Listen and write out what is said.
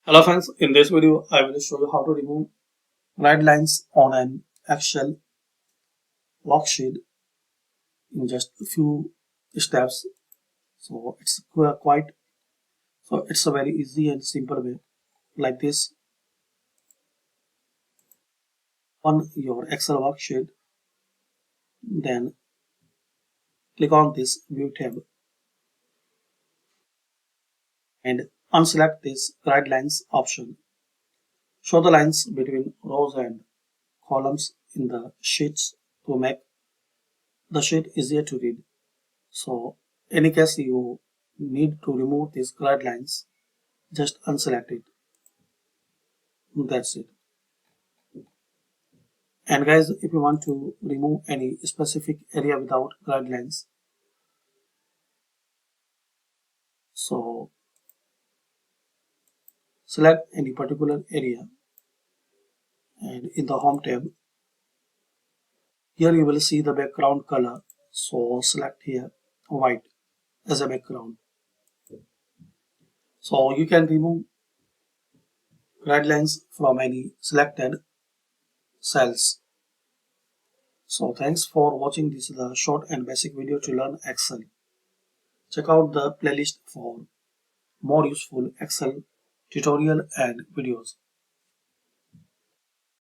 Hello friends, in this video I will show you how to remove guidelines on an Excel worksheet in just a few steps. So it's a very easy and simple way like this. On your Excel worksheet, then click on this view tab and unselect this guidelines option. Show the lines between rows and columns in the sheets to make the sheet easier to read. So any case you need to remove these guidelines, just unselect it. That's it. And guys, if you want to remove any specific area without guidelines, so select any particular area and in the home tab, here you will see the background color. So select here white as a background. So you can remove guidelines from any selected cells. So thanks for watching this short and basic video to learn Excel. Check out the playlist for more useful Excel tutorial and videos.